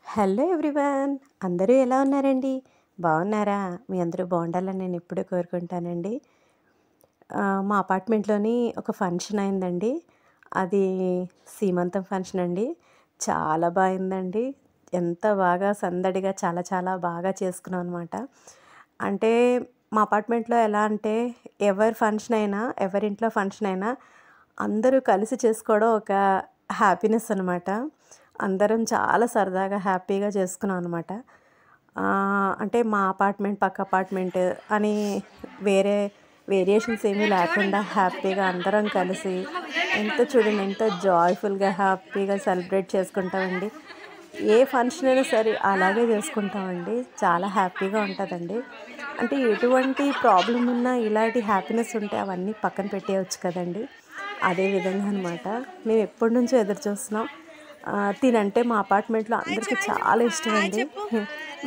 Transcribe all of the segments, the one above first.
Hello everyone. అందరూ ఎలా ఉన్నారండి? బాగున్నారా? మీ అందరూ బాగుండాలని నేను ఎప్పుడూ కోరుకుంటానండి. మా అపార్ట్మెంట్‌లోని ఒక ఫంక్షన్ అయిందండి. అది సీమంతం ఫంక్షన్ అండి. చాలా బా అయిందండి. ఎంత బాగా సందడిగా చాలా చాలా బాగా చేసుకున్నాం అనమాట. అంటే మా అపార్ట్మెంట్‌లో ఎలా అంటే ఎవరి ఫంక్షన్ అయినా, ఎవరింట్లో ఫంక్షన్ అయినా అందరూ కలిసి చేసుకోవడం ఒక హ్యాపీనెస్ అనమాట. అందరం చాలా సరదాగా హ్యాపీగా చేసుకున్నాం అనమాట. అంటే మా అపార్ట్మెంట్, పక్క అపార్ట్మెంట్ అని వేరే వేరియేషన్స్ ఏమీ లేకుండా హ్యాపీగా అందరం కలిసి చూడండి ఎంత జాయ్‌ఫుల్‌గా, హ్యాపీగా సెలబ్రేట్ చేసుకుంటామండి. ఏ ఫంక్షన్ అయినా సరే అలాగే చేసుకుంటామండి. చాలా హ్యాపీగా ఉంటదండి. అంటే ఎటువంటి ప్రాబ్లమ్ ఉన్నా ఇలాంటి హ్యాపీనెస్ ఉంటే అవన్నీ పక్కన పెట్టేయొచ్చు కదండీ! అదే విధంగా అనమాట. మేము ఎప్పటినుంచో ఎదురు చూస్తున్నాం. తినంటే మా అపార్ట్మెంట్‌లో అందరికీ చాలా ఇష్టమండి.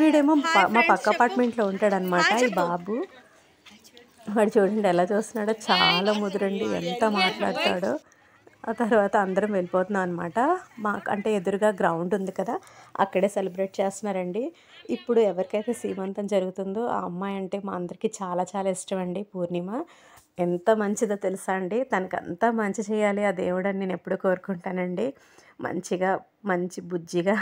వీడేమో మా పక్క అపార్ట్మెంట్‌లో ఉంటాడనమాట ఈ బాబు. వాడు చూడండి ఎలా చూస్తున్నాడో చాలా ముదురండి. ఎంత మాట్లాడతాడో. ఆ తర్వాత అందరం వెళ్ళిపోతున్నాం అనమాట. మాకు అంటే ఎదురుగా గ్రౌండ్ ఉంది కదా! అక్కడే సెలబ్రేట్ చేస్తున్నారండి. ఇప్పుడు ఎవరికైతే సీమంతం జరుగుతుందో ఆ అమ్మాయి అంటే మా అందరికీ చాలా చాలా ఇష్టమండి పూర్ణిమ. ఎంత మంచిదో తెలుసా అండి. తనకంతా మంచి చేయాలి ఆ దేవుడని నేనెప్పుడూ కోరుకుంటానండి. మంచిగా, మంచి బుజ్జిగా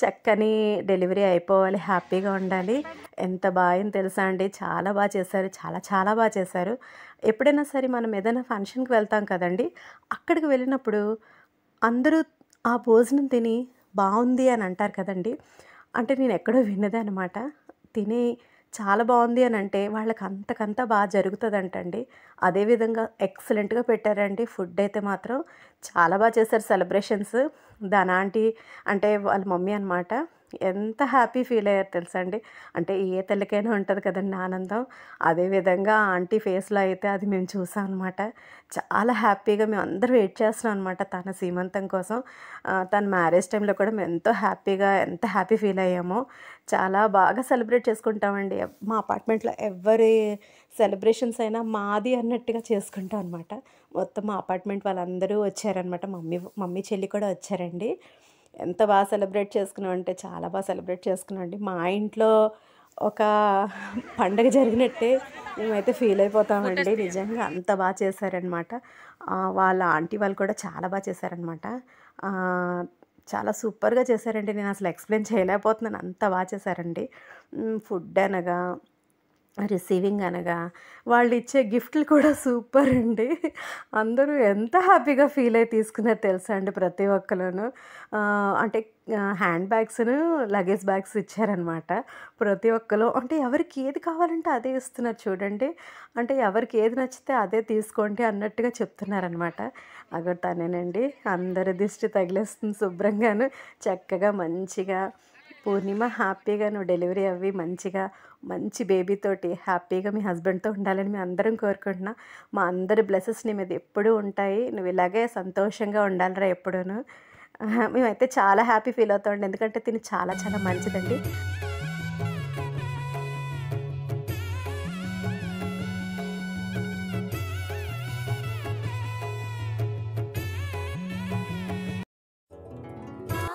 చక్కని డెలివరీ అయిపోవాలి. హ్యాపీగా ఉండాలి. ఎంత బా అయిందో తెలుసా అండి. చాలా బా చేశారు. చాలా చాలా బా చేశారు. ఎప్పుడైనా సరే మనం ఏదైనా ఫంక్షన్‌కి వెళ్తాం కదండీ! అక్కడికి వెళ్ళినప్పుడు అందరూ ఆ భోజనం తిని బావుంది అని అంటారు కదండీ! అంటే నేనెక్కడో విన్నదే అనమాట. తిని చాలా బావుంది అనంటే వాళ్ళకి అంతకంతా బా జరుగుతదంటండి. అదే విధంగా ఎక్సలెంట్‌గా పెట్టారండి. ఫుడ్ అయితే మాత్రం చాలా బా చేశారు సెలబ్రేషన్స్. దాని ఆంటీ అంటే వాళ్ళ మమ్మీ అనమాట. ఎంత హ్యాపీ ఫీల్ అయ్యారో తెలుసా అండి. అంటే ఏ తల్లికైనా ఉంటది కదండీ ఆనందం. అదే విధంగా ఆ ఆంటీ ఫేస్‌లో అయితే అది మేము చూసాం అనమాట. చాలా హ్యాపీగా మేమందరం వెయిట్ చేస్తున్నాం అనమాట తన సీమంతం కోసం. తన మ్యారేజ్ టైంలో కూడా మేము ఎంతో హ్యాపీగా ఎంత హ్యాపీ ఫీల్ అయ్యామో. చాలా బాగా సెలబ్రేట్ చేసుకుంటామండి. మా అపార్ట్మెంట్‌లో ఎవ్వరి సెలబ్రేషన్స్ అయినా మాది అన్నట్టుగా చేసుకుంటాం అనమాట. మొత్తం మా అపార్ట్మెంట్ వాళ్ళందరూ వచ్చారనమాట. మమ్మీ, చెల్లి కూడా వచ్చారండి. ఎంత బా సెలబ్రేట్ చేసుకున్నామంటే చాలా బా సెలబ్రేట్ చేసుకున్నామండి. మా ఇంట్లో ఒక పండగ జరిగినట్టే మేమైతే ఫీల్ అయిపోతామండి. నిజంగా అంత బా చేశారనమాట. వాళ్ళ ఆంటీ వాళ్ళు కూడా చాలా బా చేశారనమాట. ఆహ్, చాలా సూపర్‌గా చేశారండి. నేనసలు ఎక్స్‌ప్లెయిన్ చేయలేకపోతున్నాను. అంత బా చేశారండి. ఫుడ్ అనగా, రిసీవింగ్ అనగా, వాళ్ళిచ్చే గిఫ్ట్‌లు కూడా సూపరండి. అందరూ ఎంత హ్యాపీగా ఫీల్ అయ్యి తీసుకున్నారో తెలుసా అండి ప్రతి ఒక్కళ్ళును. అంటే హ్యాండ్ బ్యాగ్స్‌ను, లగేజ్ బ్యాగ్స్ ఇచ్చారనమాట. ప్రతి ఒక్కళ్ళు అంటే ఎవరికి ఏది కావాలంటే అదే ఇస్తున్నారు చూడండి. అంటే ఎవరికి ఏది నచ్చితే అదే తీసుకోండి అన్నట్టుగా చెప్తున్నారనమాట. అగో తనేనండి అందరి దిష్టి తగిలేస్తుంది శుభ్రంగాను. చక్కగా మంచిగా పూర్ణిమ హ్యాపీగా నువ్వు డెలివరీ అవ్వి మంచిగా మంచి బేబీతోటి హ్యాపీగా మీ హస్బెండ్‌తో ఉండాలని మేమందరం కోరుకుంటున్నాం. మా అందరి బ్లెసెస్ నీ మీద ఎప్పుడూ ఉంటాయి. నువ్వు ఇలాగే సంతోషంగా ఉండాలిరా ఎప్పుడూను. మేమైతే చాలా హ్యాపీ ఫీల్ అవుతామండి. ఎందుకంటే తిను చాలా చాలా మంచిదండి.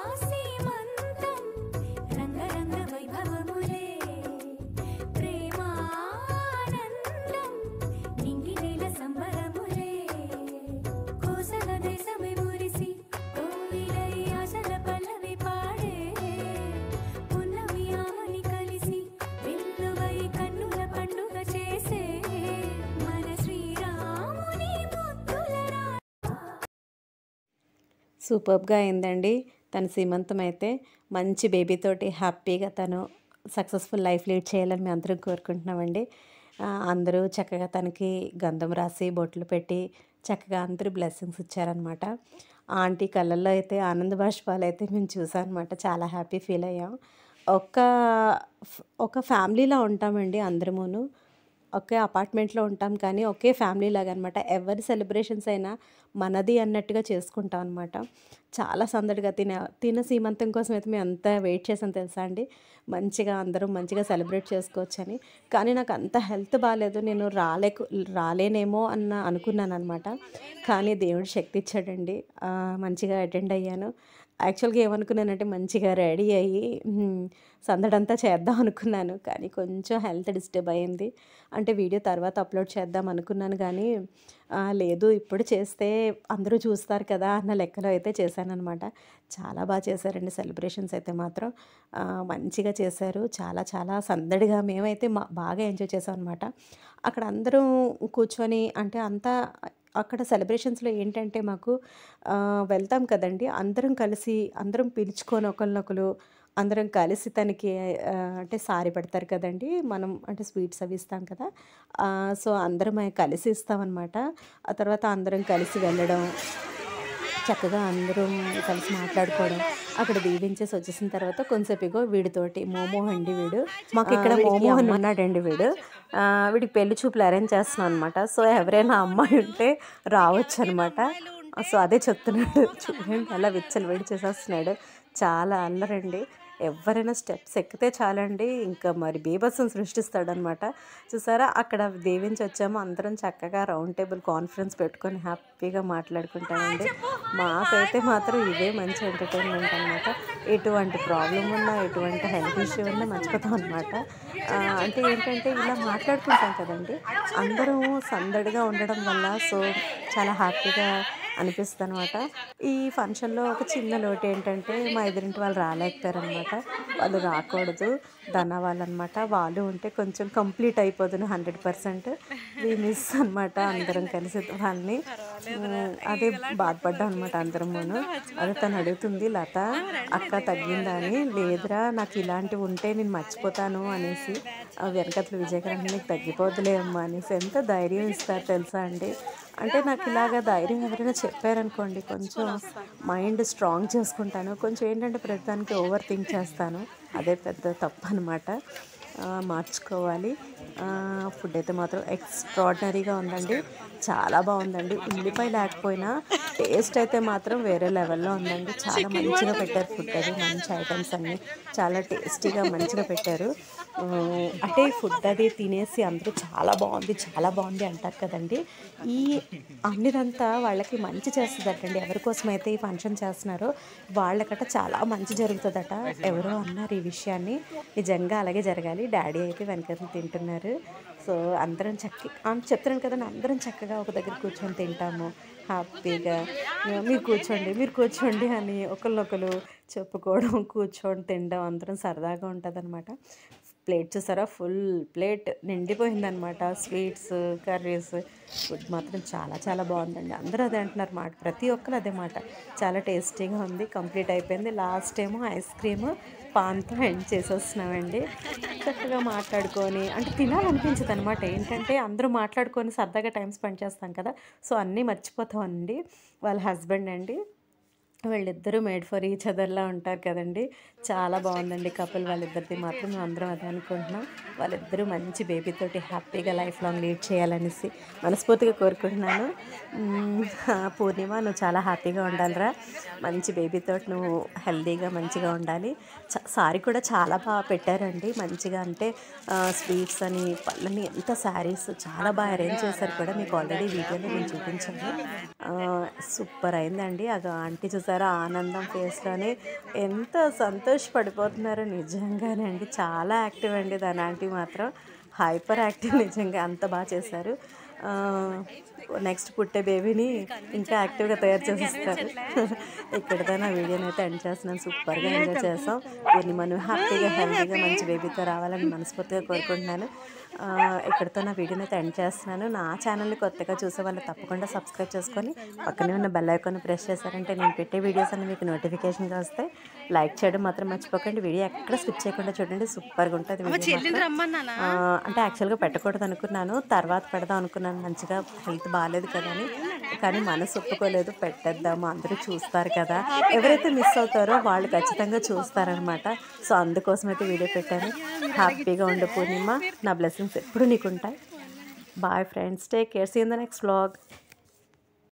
ఆసీమంతం రంగరంగ వైభవములే ప్రేమానందం నింగినేల సంబరములే కోసల దేశమే మురిసి కోయిలై ఆశల పల్లవి పాడే పున్నమి ఆమని కలిసి వెల్లువై కన్నుల పండుగ చేసే మన శ్రీరాముని ముద్దుల సూపర్బ్‌గా అయిందండి. తన సీమంతం అయితే మంచి బేబీతోటి హ్యాపీగా తను సక్సెస్‌ఫుల్ లైఫ్ లీడ్ చేయాలని మేమందరం కోరుకుంటున్నామండి. అందరూ చక్కగా తనకి గంధం రాసి, బొట్లు పెట్టి చక్కగా అందరూ బ్లెస్సింగ్స్ ఇచ్చారనమాట. ఆంటీ కళ్ళల్లో అయితే ఆనంద బాష్పాలైతే మేము చూసామనమాట. చాలా హ్యాపీ ఫీల్ అయ్యాం. ఒక ఒక ఫ్యామిలీలా ఉంటామండి అందరమును. ఒకే అపార్ట్మెంట్‌లో ఉంటాం కానీ, ఒకే ఫ్యామిలీ లాగనమాట. ఎవరి సెలబ్రేషన్స్ అయినా మనది అన్నట్టుగా చేసుకుంటాం అనమాట. చాలా సందడిగా తిన సీమంతం కోసం అయితే మేము ఎంత వెయిట్ చేసాం తెలుసా అండి. మంచిగా అందరం మంచిగా సెలబ్రేట్ చేసుకోవచ్చని. కానీ నాకు అంత హెల్త్ బాలేదు. నేను రాలేనేమో అనుకున్నాననమాట. కానీ దేవుడు శక్తి ఇచ్చాడండి. మంచిగా అటెండ్ అయ్యాను. యాక్చువల్గా ఏమనుకున్నానంటే మంచిగా రెడీ అయ్యి సందడంతా చేద్దాం అనుకున్నాను. కానీ కొంచెం హెల్త్ డిస్టర్బ్ అయింది. అంటే వీడియో తర్వాత అప్లోడ్ చేద్దాం అనుకున్నాను కానీ లేదు ఇప్పుడు చేస్తే అందరూ చూస్తారు కదా అన్న లెక్కలో అయితే చేశాననమాట. చాలా బాగా చేశారండి సెలబ్రేషన్స్ అయితే మాత్రం. మంచిగా చేశారు. చాలా చాలా సందడిగా మేమైతే బాగా ఎంజాయ్ చేసామనమాట. అక్కడ అందరం కూర్చొని అంటే అంతా అక్కడ సెలబ్రేషన్స్‌లో ఏంటంటే మాకు వెళ్తాం కదండీ! అందరం కలిసి అందరం పిలుచుకొని ఒకళ్ళనొకళ్ళు అందరం కలిసి తనకి అంటే సారీ పెడతారు కదండీ! మనం అంటే స్వీట్స్ అవి ఇస్తాం కదా! సో, అందరం కలిసి ఇస్తామనమాట. ఆ తర్వాత అందరం కలిసి వెళ్ళడం, చక్కగా అందరం కలిసి మాట్లాడుకోవడం. అక్కడ దీవించేసి వచ్చేసిన తర్వాత కొంసేపు ఇగో వీడితోటి మోమో అండి వీడు. మాకిక్కడ మోమో అని ఉన్నాడండి వీడు. వీడికి పెళ్లి చూపులు అరేంజ్ చేస్తున్నాం అనమాట. సో, ఎవరైనా అమ్మాయి ఉంటే రావచ్చనమాట. సో, అదే చెప్తున్నాడు. చూడండి అలా విచ్చలవిడి చేసేస్తున్నాడు. చాలా అల్లరండి. ఎవరైనా స్టెప్స్ ఎక్కితే చాలండి ఇంకా మరి బీభత్సం సృష్టిస్తాడనమాట. చూసారా అక్కడ దీవించి వచ్చాము అందరం చక్కగా రౌండ్ టేబుల్ కాన్ఫరెన్స్ పెట్టుకొని హ్యాపీగా మాట్లాడుకుంటామండి. మాకైతే మాత్రం ఇదే మంచి ఎంటర్టైన్మెంట్ అనమాట. ఎటువంటి ప్రాబ్లం ఉన్నా ఎటువంటి హెల్త్ ఇష్యూ ఉన్నా మర్చిపోతాం అనమాట. అంటే ఏంటంటే ఇలా మాట్లాడుకుంటాం కదండి అందరం సందడిగా ఉండడం వల్ల సో చాలా హ్యాపీగా అనిపిస్తుంది అనమాట. ఈ ఫంక్షన్లో ఒక చిన్న లోటు ఏంటంటే మా ఎదురింటి వాళ్ళు రాలేకపోయారనమాట. వాళ్ళు రాకూడదు ధన వాళ్ళనమాట. వాళ్ళు ఉంటే కొంచెం కంప్లీట్ అయిపోతుంది 100%. వి మిస్ అనమాట అందరం కలిసి వాళ్ళని. అదే బాధపడ్డాం అనమాట అందరమును. అదే తను అడుగుతుంది లత అక్క తగ్గిందా అని. లేదురా నాకు ఇలాంటివి ఉంటే నేను మర్చిపోతాను అనేసి వెనకట్ల విజయకరణ నీకు తగ్గిపోతులే అమ్మా అనేసి ఎంత ధైర్యం ఇస్తారు తెలుసా అండి. అంటే నాకు ఇలాగ ధైర్యం ఎవరైనా చెప్పారనుకోండి కొంచెం మైండ్ స్ట్రాంగ్ చేసుకుంటాను. కొంచెం ఏంటంటే ప్రతిదానికి ఓవర్ థింక్ చేస్తాను. అదే పెద్ద తప్పు అనమాట. మార్చుకోవాలి. ఫుడ్ అయితే మాత్రం ఎక్స్ట్రాడినరీగా ఉందండి. చాలా బాగుందండి. ఉల్లిపాయ లేకపోయినా టేస్ట్ అయితే మాత్రం వేరే లెవెల్లో ఉందండి. చాలా మంచిగా పెట్టారు ఫుడ్ అది. మంచి ఐటమ్స్ అన్నీ చాలా టేస్టీగా మంచిగా పెట్టారు. అంటే ఫుడ్ అది తినేసి అందరూ చాలా బాగుంది అంటారు కదండి. ఈ అన్నిదంతా వాళ్ళకి మంచి చేస్తుందటండి. ఎవరి కోసమైతే ఈ ఫంక్షన్ చేస్తున్నారో వాళ్ళకట చాలా మంచి జరుగుతుందట. ఎవరో అన్నారు ఈ విషయాన్ని. నిజంగా అలాగే జరగాలి. డాడీ అయితే వెనకాల తింటున్నారు. సో అందరం చెప్తున్నాను కదండి అందరం చక్కగా ఒక దగ్గర కూర్చొని తింటాము హ్యాపీగా. మీరు కూర్చోండి అని ఒకళ్ళొకరు చెప్పుకోవడం కూర్చొని తినడం అందరం సరదాగా ఉంటుందన్నమాట. ప్లేట్ చూసారా ఫుల్ ప్లేట్ నిండిపోయిందనమాట. స్వీట్స్ కర్రీస్ ఫుడ్ మాత్రం చాలా చాలా బాగుందండి. అందరూ అదే అంటున్నారు మాట. ప్రతి ఒక్కరు అదే మాట. చాలా టేస్టీగా ఉంది. కంప్లీట్ అయిపోయింది. లాస్ట్ ఏమో ఐస్ క్రీమ్ పాన్తో ఎండ్ చేసేస్తున్నామండి. చక్కగా మాట్లాడుకొని అంటే తినాలనిపించదు అనమాట. ఏంటంటే అందరూ మాట్లాడుకొని సరదాగా టైం స్పెండ్ చేస్తాం కదా. సో అన్నీ మర్చిపోతామండి. వాళ్ళ హస్బెండ్ అండి వీళ్ళిద్దరూ మేడ్ ఫర్ ఈచ్ అదర్లా ఉంటారు కదండి. చాలా బాగుందండి కపుల్ వాళ్ళిద్దరిది మాత్రం. మేము అందరం అదే అనుకుంటున్నాం. వాళ్ళిద్దరూ మంచి బేబీతోటి హ్యాపీగా లైఫ్ లాంగ్ లీడ్ చేయాలనేసి మనస్ఫూర్తిగా కోరుకుంటున్నాను. పూర్ణిమ నువ్వు చాలా హ్యాపీగా ఉండాలిరా. మంచి బేబీతోటి నువ్వు హెల్దీగా మంచిగా ఉండాలి. సారీ కూడా చాలా బాగా పెట్టారండి. మంచిగా అంటే స్వీట్స్ అని పళ్ళని ఎంత శారీస్ చాలా బాగా అరేంజ్ చేశారు కూడా. మీకు ఆల్రెడీ వీడియోలో నేను చూపించాను. సూపర్ అయిందండి. అది ఆంటీ చూసారా ఆనందం ఫేస్లోనే ఎంత సంతోషపడిపోతున్నారో నిజంగానే అండి. చాలా యాక్టివ్ అండి దాని ఆంటీ మాత్రం. హైపర్ యాక్టివ్ నిజంగా అంత బాగా చేశారు. నెక్స్ట్ పుట్టే బేబీని ఇంకా యాక్టివ్గా తయారు చేసేస్తారు. ఇక్కడితో నా వీడియోని అయితే ఎండ్ చేస్తున్నాను. సూపర్గా ఎంజాయ్ చేసాం. పూర్ణిమను హ్యాపీగా హెల్తీగా మంచి బేబీతో రావాలని మనస్ఫూర్తిగా కోరుకుంటున్నాను. ఇక్కడితో నా వీడియోని అయితే ఎండ్ చేస్తున్నాను. నా ఛానల్ని కొత్తగా చూసే వాళ్ళు తప్పకుండా సబ్స్క్రైబ్ చేసుకొని పక్కనే ఉన్న బెల్ ఐకాన్ ప్రెస్ చేశారంటే నేను పెట్టే వీడియోస్ అన్ని మీకు నోటిఫికేషన్గా వస్తాయి. లైక్ చేయడం మాత్రం మర్చిపోకండి. వీడియో ఎక్కడ స్కిప్ చేయకుండా చూడండి. సూపర్గా ఉంటుంది వీడియో. అంటే యాక్చువల్గా పెట్టకూడదు అనుకున్నాను, తర్వాత పెడదాం అనుకున్నాను. మంచిగా హెల్త్ బాగాలేదు కదా అని. కానీ మనసు ఒప్పుకోలేదు. పెట్టేద్దాము అందరూ చూస్తారు కదా. ఎవరైతే మిస్ అవుతారో వాళ్ళు ఖచ్చితంగా చూస్తారనమాట. సో అందుకోసం అయితే వీడియో పెట్టాను. హ్యాపీగా ఉండే పూర్ణిమ. నా బ్లెస్సింగ్స్ ఎప్పుడు నీకుంటాయి. Bye friends. Take care. See in the next vlog.